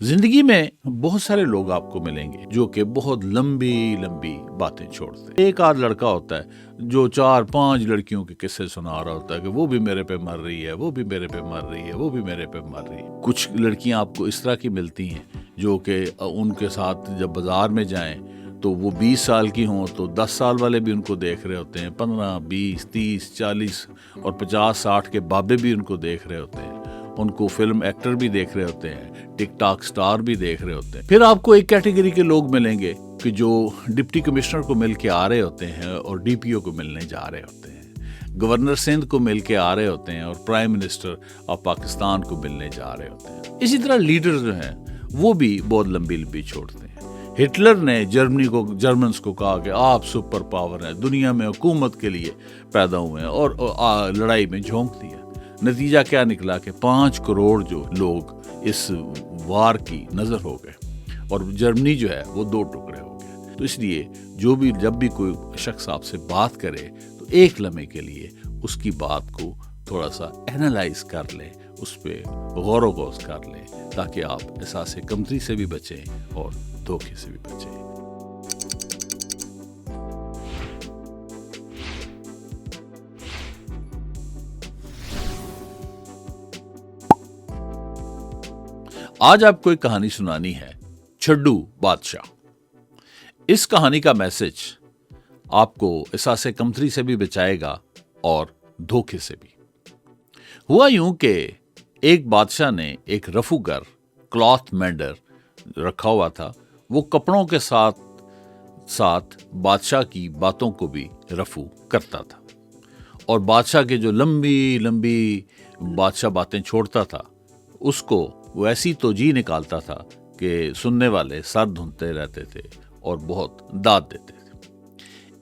زندگی میں بہت سارے لوگ آپ کو ملیں گے جو کہ بہت لمبی لمبی باتیں چھوڑتے ہیں۔ ایک آدھ لڑکا ہوتا ہے جو 4-5 لڑکیوں کے قصے سنا رہا ہوتا ہے کہ وہ بھی میرے پہ مر رہی ہے، وہ بھی میرے پہ مر رہی ہے، وہ بھی میرے پہ مر رہی ہے۔ کچھ لڑکیاں آپ کو اس طرح کی ملتی ہیں جو کہ ان کے ساتھ جب بازار میں جائیں تو وہ 20 سال کی ہوں تو 10 سال والے بھی ان کو دیکھ رہے ہوتے ہیں، 15، 20، 30، 40 اور 50-60 کے بابے بھی ان کو دیکھ رہے ہوتے ہیں، ان کو فلم ایکٹر بھی دیکھ رہے ہوتے ہیں، ٹک ٹاک سٹار بھی دیکھ رہے ہوتے ہیں۔ پھر آپ کو ایک کیٹیگری کے لوگ ملیں گے کہ جو ڈپٹی کمشنر کو مل کے آ رہے ہوتے ہیں اور ڈی پی او کو ملنے جا رہے ہوتے ہیں، گورنر سندھ کو مل کے آ رہے ہوتے ہیں اور پرائم منسٹر آف پاکستان کو ملنے جا رہے ہوتے ہیں۔ اسی طرح لیڈر جو ہیں وہ بھی بہت لمبی لمبی چھوڑتے ہیں۔ ہٹلر نے جرمنز کو کہا کہ آپ سپر پاور ہیں، دنیا میں حکومت کے لیے پیدا ہوئے ہیں، اور لڑائی میں جھونک دیا۔ نتیجہ کیا نکلا کہ 5 کروڑ جو لوگ اس وار کی نظر ہو گئے اور جرمنی جو ہے وہ 2 ٹکڑے ہو گئے۔ تو اس لیے جب بھی کوئی شخص آپ سے بات کرے تو ایک لمحے کے لیے اس کی بات کو تھوڑا سا اینالائز کر لیں، اس پہ غور و خوض کر لیں، تاکہ آپ احساس کمتری سے بھی بچیں اور دھوکے سے بھی بچیں۔ آج آپ کو ایک کہانی سنانی ہے، چھڈو بادشاہ۔ اس کہانی کا میسج آپ کو احساس کمتری سے بھی بچائے گا اور دھوکے سے بھی۔ ہوا یوں کہ ایک بادشاہ نے ایک رفوگر کلاتھ مینڈر رکھا ہوا تھا۔ وہ کپڑوں کے ساتھ ساتھ بادشاہ کی باتوں کو بھی رفو کرتا تھا، اور بادشاہ کے جو لمبی لمبی بادشاہ باتیں چھوڑتا تھا اس کو وہ ایسی توجیہ نکالتا تھا کہ سننے والے سر دھنتے رہتے تھے اور بہت داد دیتے تھے۔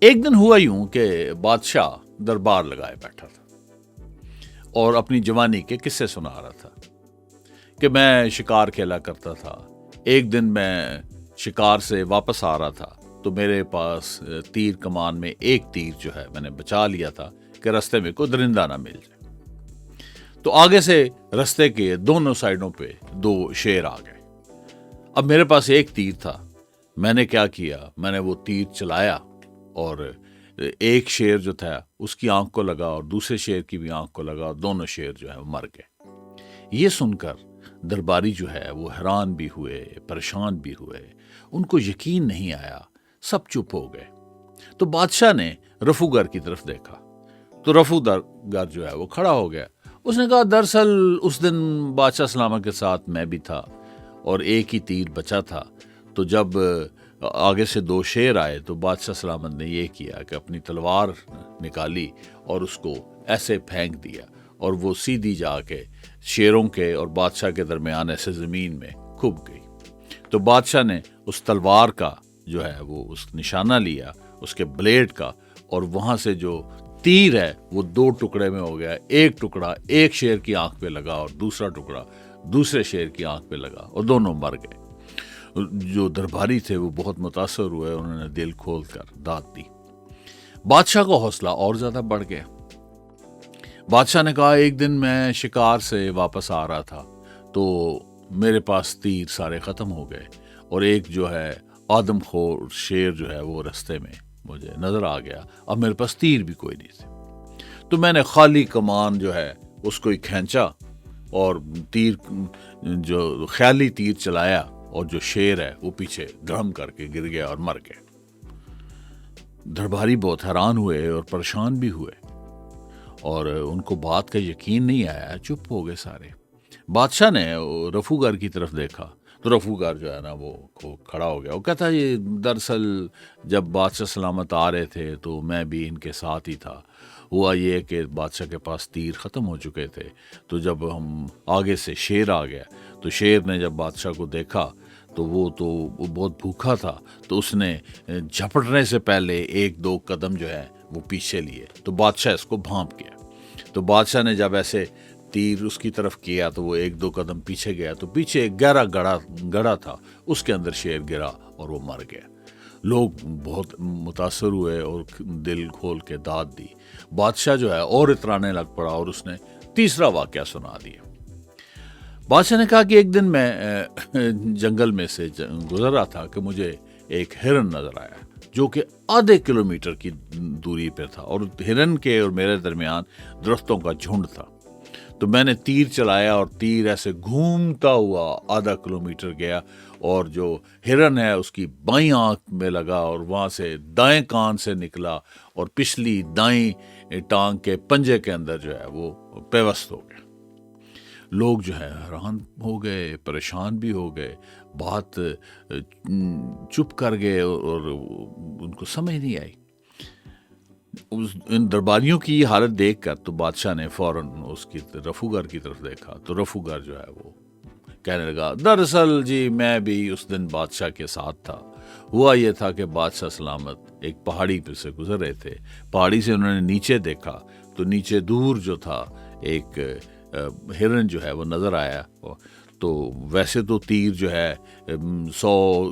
ایک دن ہوا یوں کہ بادشاہ دربار لگائے بیٹھا تھا اور اپنی جوانی کے قصے سنا رہا تھا کہ میں شکار کھیلا کرتا تھا۔ ایک دن میں شکار سے واپس آ رہا تھا تو میرے پاس تیر کمان میں ایک تیر جو ہے میں نے بچا لیا تھا کہ رستے میں کوئی درندہ نہ مل جائے۔ تو آگے سے رستے کے دونوں سائڈوں پہ 2 شیر آ گئے۔ اب میرے پاس ایک تیر تھا، میں نے کیا کیا، میں نے وہ تیر چلایا اور ایک شیر جو تھا اس کی آنکھ کو لگا اور دوسرے شیر کی بھی آنکھ کو لگا، اور دونوں شیر جو ہے مر گئے۔ یہ سن کر درباری جو ہے وہ حیران بھی ہوئے، پریشان بھی ہوئے، ان کو یقین نہیں آیا، سب چپ ہو گئے۔ تو بادشاہ نے رفوگر کی طرف دیکھا تو رفوگر جو ہے وہ کھڑا ہو گیا۔ اس نے کہا دراصل اس دن بادشاہ سلامت کے ساتھ میں بھی تھا اور ایک ہی تیر بچا تھا، تو جب آگے سے 2 شیر آئے تو بادشاہ سلامت نے یہ کیا کہ اپنی تلوار نکالی اور اس کو ایسے پھینک دیا، اور وہ سیدھی جا کے شیروں کے اور بادشاہ کے درمیان ایسے زمین میں کھب گئی۔ تو بادشاہ نے اس تلوار کا جو ہے وہ اس نشانہ لیا، اس کے بلیڈ کا، اور وہاں سے جو تیر ہے وہ 2 ٹکڑے میں ہو گیا۔ ایک ٹکڑا ایک شیر کی آنکھ پہ لگا اور دوسرا ٹکڑا دوسرے شیر کی آنکھ پہ لگا، اور دونوں مر گئے۔ جو درباری تھے وہ بہت متاثر ہوئے، انہوں نے دل کھول کر داد دی۔ بادشاہ کا حوصلہ اور زیادہ بڑھ گیا۔ بادشاہ نے کہا ایک دن میں شکار سے واپس آ رہا تھا تو میرے پاس تیر سارے ختم ہو گئے، اور ایک جو ہے آدم خور شیر جو ہے وہ رستے میں مجھے نظر آ گیا۔ اب میرے پاس تیر بھی کوئی نہیں تھی، تو میں نے خالی کمان جو ہے اس کو ہی کھینچا اور تیر جو خیالی تیر چلایا، اور جو شیر ہے وہ پیچھے دھڑم کر کے گر گیا اور مر گیا۔ درباری بہت حیران ہوئے اور پریشان بھی ہوئے، اور ان کو بات کا یقین نہیں آیا، چپ ہو گئے سارے۔ بادشاہ نے رفوگر کی طرف دیکھا تو رفوگر جو ہے نا وہ کھڑا ہو گیا۔ وہ کہتا یہ دراصل جب بادشاہ سلامت آ رہے تھے تو میں بھی ان کے ساتھ ہی تھا۔ ہوا یہ کہ بادشاہ کے پاس تیر ختم ہو چکے تھے، تو جب ہم آگے سے شیر آ گیا تو شیر نے جب بادشاہ کو دیکھا تو وہ بہت بھوکا تھا، تو اس نے جھپٹنے سے پہلے 1-2 قدم جو ہے وہ پیچھے لیے، تو بادشاہ اس کو بھانپ گیا۔ تو بادشاہ نے جب ایسے تیر اس کی طرف کیا تو وہ 1-2 قدم پیچھے گیا، تو پیچھے ایک گہرا گڑھا تھا، اس کے اندر شیر گرا اور وہ مر گیا۔ لوگ بہت متاثر ہوئے اور دل کھول کے داد دی۔ بادشاہ جو ہے اور اترانے لگ پڑا اور اس نے تیسرا واقعہ سنا دیا۔ بادشاہ نے کہا کہ ایک دن میں جنگل میں سے گزر رہا تھا کہ مجھے ایک ہرن نظر آیا جو کہ آدھے کلومیٹر کی دوری پہ تھا، اور ہرن کے اور میرے درمیان درختوں کا جھنڈ تھا۔ تو میں نے تیر چلایا اور تیر ایسے گھومتا ہوا آدھا کلومیٹر گیا، اور جو ہرن ہے اس کی بائیں آنکھ میں لگا اور وہاں سے دائیں کان سے نکلا اور پچھلی دائیں ٹانگ کے پنجے کے اندر جو ہے وہ پیوست ہو گیا۔ لوگ جو ہے حیران ہو گئے، پریشان بھی ہو گئے، بات چپ کر گئے اور ان کو سمجھ نہیں آئی۔ ان درباریوں کی حالت دیکھ کر تو بادشاہ نے فوراً اس کی رفوگر کی طرف دیکھا، تو رفوگر جو ہے وہ کہنے لگا، دراصل جی میں بھی اس دن بادشاہ کے ساتھ تھا۔ ہوا یہ تھا کہ بادشاہ سلامت ایک پہاڑی پہ سے گزر رہے تھے، پہاڑی سے انہوں نے نیچے دیکھا تو نیچے دور جو تھا ایک ہرن جو ہے وہ نظر آیا۔ تو ویسے تو تیر جو ہے 100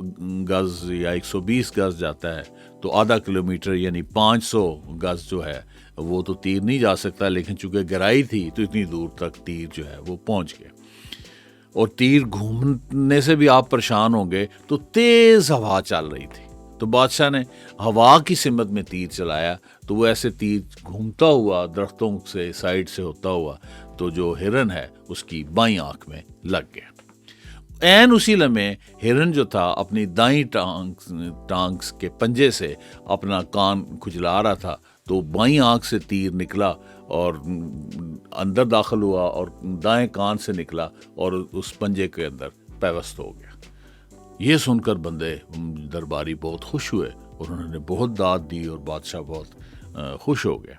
گز یا 120 گز جاتا ہے، تو آدھا کلومیٹر یعنی 500 گز جو ہے وہ تو تیر نہیں جا سکتا، لیکن چونکہ گہرائی تھی تو اتنی دور تک تیر جو ہے وہ پہنچ گیا۔ اور تیر گھومنے سے بھی آپ پریشان ہوں گے، تو تیز ہوا چل رہی تھی، تو بادشاہ نے ہوا کی سمت میں تیر چلایا، تو وہ ایسے تیر گھومتا ہوا درختوں سے سائڈ سے ہوتا ہوا تو جو ہرن ہے اس کی بائیں آنکھ میں لگ گیا۔ عین اسی لمحے ہرن جو تھا اپنی دائیں ٹانگ کے پنجے سے اپنا کان کھجلا رہا تھا، تو بائیں آنکھ سے تیر نکلا اور اندر داخل ہوا اور دائیں کان سے نکلا اور اس پنجے کے اندر پیوست ہو گیا۔ یہ سن کر بندے درباری بہت خوش ہوئے اور انہوں نے بہت داد دی اور بادشاہ بہت خوش ہو گیا۔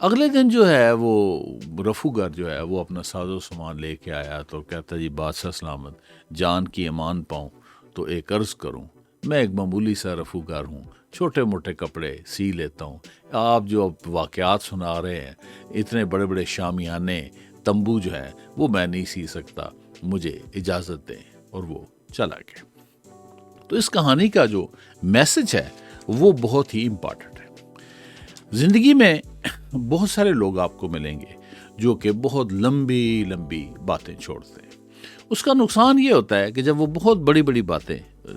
اگلے دن جو ہے وہ رفوگر جو ہے وہ اپنا ساز و سامان لے کے آیا تو کہتا جی بادشاہ سلامت، جان کی امان پاؤں تو ایک عرض کروں، میں ایک معمولی سا رفوگر ہوں، چھوٹے موٹے کپڑے سی لیتا ہوں، آپ جو واقعات سنا رہے ہیں اتنے بڑے بڑے شامیانے تمبو جو ہے وہ میں نہیں سی سکتا، مجھے اجازت دیں۔ اور وہ چلا گیا۔ تو اس کہانی کا جو میسج ہے وہ بہت ہی امپورٹنٹ ہے۔ زندگی میں بہت سارے لوگ آپ کو ملیں گے جو کہ بہت لمبی لمبی باتیں چھوڑتے ہیں۔ اس کا نقصان یہ ہوتا ہے کہ جب وہ بہت بڑی بڑی باتیں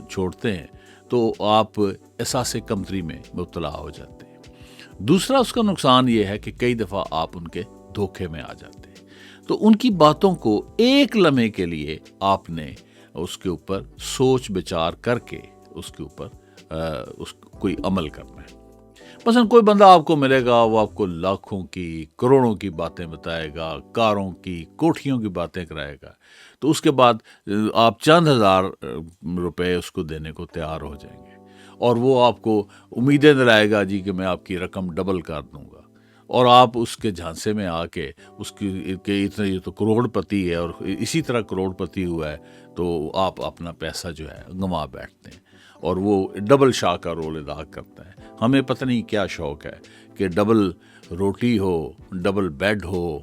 چھوڑتے ہیں تو آپ احساس کمتری میں مبتلا ہو جاتے ہیں۔ دوسرا اس کا نقصان یہ ہے کہ کئی دفعہ آپ ان کے دھوکے میں آ جاتے ہیں۔ تو ان کی باتوں کو ایک لمحے کے لیے آپ نے اس کے اوپر سوچ بچار کر کے اس کے اوپر کوئی عمل کرنا ہے۔ مثلا کوئی بندہ آپ کو ملے گا، وہ آپ کو لاکھوں کی کروڑوں کی باتیں بتائے گا، کاروں کی کوٹھیوں کی باتیں کرائے گا، تو اس کے بعد آپ چند ہزار روپے اس کو دینے کو تیار ہو جائیں گے، اور وہ آپ کو امیدیں دلائے گا جی کہ میں آپ کی رقم ڈبل کر دوں گا، اور آپ اس کے جھانسے میں آ کے اس کی اتنا یہ تو کروڑ پتی ہے اور اسی طرح کروڑ پتی ہوا ہے، تو آپ اپنا پیسہ جو ہے گنوا بیٹھتے ہیں، اور وہ ڈبل شاہ کا رول ادا کرتا ہے۔ ہمیں پتہ نہیں کیا شوق ہے کہ ڈبل روٹی ہو، ڈبل بیڈ ہو،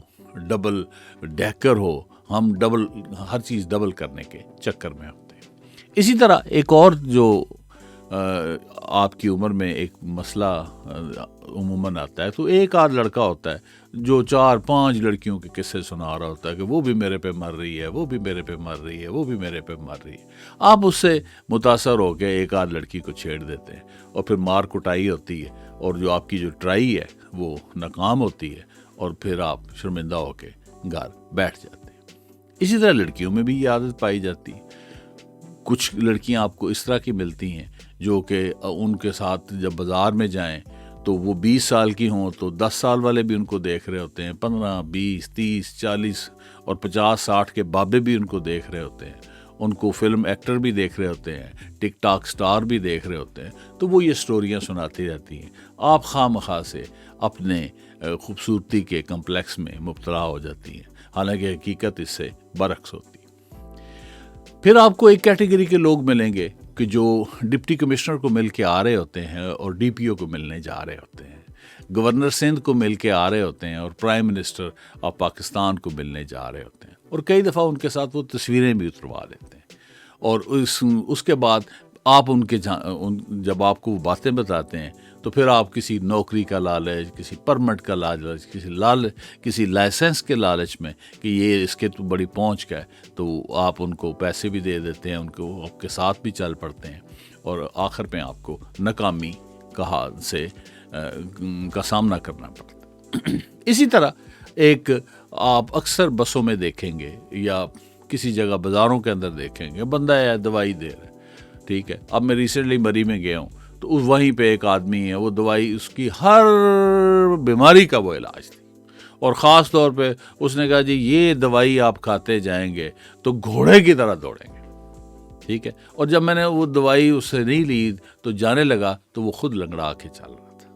ڈبل ڈیکر ہو، ہم ڈبل ہر چیز ڈبل کرنے کے چکر میں ہوتے ہیں۔ اسی طرح ایک اور جو آپ کی عمر میں ایک مسئلہ عموماً آتا ہے، تو ایک آدھ لڑکا ہوتا ہے جو 4-5 لڑکیوں کے قصے سنا رہا ہوتا ہے کہ وہ بھی میرے پہ مر رہی ہے، وہ بھی میرے پہ مر رہی ہے، وہ بھی میرے پہ مر رہی ہے۔ آپ اس سے متاثر ہو کے ایک آدھ لڑکی کو چھیڑ دیتے ہیں، اور پھر مار کٹائی ہوتی ہے، اور جو آپ کی جو ٹرائی ہے وہ ناکام ہوتی ہے، اور پھر آپ شرمندہ ہو کے گھر بیٹھ جاتے ہیں۔ اسی طرح لڑکیوں میں بھی یہ عادت پائی جاتی ہے۔ کچھ لڑکیاں آپ کو اس طرح کی ملتی ہیں جو کہ ان کے ساتھ جب بازار میں جائیں تو وہ 20 سال کی ہوں تو 10 سال والے بھی ان کو دیکھ رہے ہوتے ہیں، 15, 20, 30, 40 اور 50, 60 کے بابے بھی ان کو دیکھ رہے ہوتے ہیں، ان کو فلم ایکٹر بھی دیکھ رہے ہوتے ہیں، ٹک ٹاک سٹار بھی دیکھ رہے ہوتے ہیں، تو وہ یہ سٹوریاں سناتی رہتی ہیں۔ آپ خواہ مخواہ سے اپنے خوبصورتی کے کمپلیکس میں مبتلا ہو جاتی ہیں، حالانکہ حقیقت اس سے برعکس ہوتی ہے۔ پھر آپ کو ایک کیٹیگری کے لوگ ملیں گے کہ جو ڈپٹی کمشنر کو مل کے آ رہے ہوتے ہیں اور ڈی پی او کو ملنے جا رہے ہوتے ہیں، گورنر سندھ کو مل کے آ رہے ہوتے ہیں اور پرائم منسٹر آف پاکستان کو ملنے جا رہے ہوتے ہیں، اور کئی دفعہ ان کے ساتھ وہ تصویریں بھی اتروا دیتے ہیں، اور اس کے بعد آپ جب آپ کو وہ باتیں بتاتے ہیں تو پھر آپ کسی نوکری کا لالچ، کسی پرمٹ کا لالچ، کسی لائسنس کے لالچ میں کہ یہ اس کے تو بڑی پہنچ کا ہے، تو آپ ان کو پیسے بھی دے دیتے ہیں، ان کو آپ کے ساتھ بھی چل پڑتے ہیں، اور آخر میں آپ کو ناکامی کا سامنا کرنا پڑتا ہے۔ اسی طرح ایک آپ اکثر بسوں میں دیکھیں گے یا کسی جگہ بازاروں کے اندر دیکھیں گے، بندہ ہے دوائی دے رہا ہے، ٹھیک ہے۔ اب میں ریسنٹلی مری میں گیا ہوں تو وہیں پہ ایک آدمی ہے، وہ دوائی اس کی ہر بیماری کا وہ علاج تھی، اور خاص طور پہ اس نے کہا جی یہ دوائی آپ کھاتے جائیں گے تو گھوڑے کی طرح دوڑیں گے، ٹھیک ہے۔ اور جب میں نے وہ دوائی اس سے نہیں لی تو جانے لگا تو وہ خود لنگڑا کے چل رہا تھا۔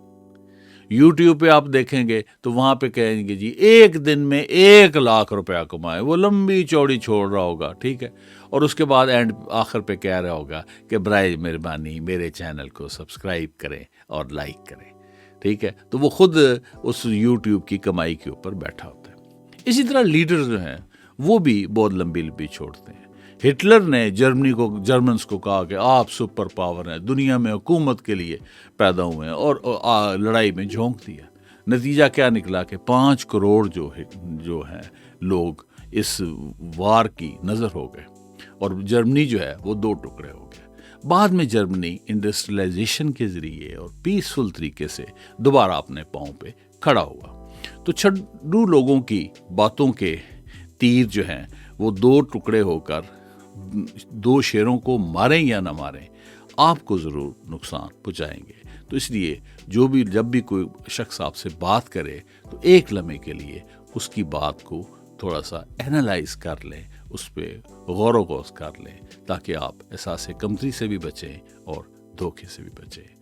یوٹیوب پہ آپ دیکھیں گے تو وہاں پہ کہیں گے جی 1 دن میں 1,00,000 روپیہ کمائے، وہ لمبی چوڑی چھوڑ رہا ہوگا، ٹھیک ہے، اور اس کے بعد آخر پہ کہہ رہا ہوگا کہ برائے مہربانی میرے چینل کو سبسکرائب کریں اور لائک کریں، ٹھیک ہے۔ تو وہ خود اس یوٹیوب کی کمائی کے اوپر بیٹھا ہوتا ہے۔ اسی طرح لیڈر جو ہیں وہ بھی بہت لمبی چھوڑتے ہیں۔ ہٹلر نے جرمنز کو کہا کہ آپ سپر پاور ہیں، دنیا میں حکومت کے لیے پیدا ہوئے ہیں، اور لڑائی میں جھونک دیا۔ نتیجہ کیا نکلا کہ 5 کروڑ جو ہیں لوگ اس وار کی نظر ہو گئے، اور جرمنی جو ہے وہ 2 ٹکڑے ہو گئے۔ بعد میں جرمنی انڈسٹریلائزیشن کے ذریعے اور پیسفل طریقے سے دوبارہ اپنے پاؤں پہ کھڑا ہوا۔ تو چھڈو لوگوں کی باتوں کے تیر جو ہیں وہ 2 ٹکڑے ہو کر 2 شیروں کو ماریں یا نہ ماریں، آپ کو ضرور نقصان پہنچائیں گے۔ تو اس لیے جب بھی کوئی شخص آپ سے بات کرے تو ایک لمحے کے لیے اس کی بات کو تھوڑا سا اینالائز کر لیں، اس پہ غور و خوض کر لیں، تاکہ آپ احساس کمتری سے بھی بچیں اور دھوکے سے بھی بچیں۔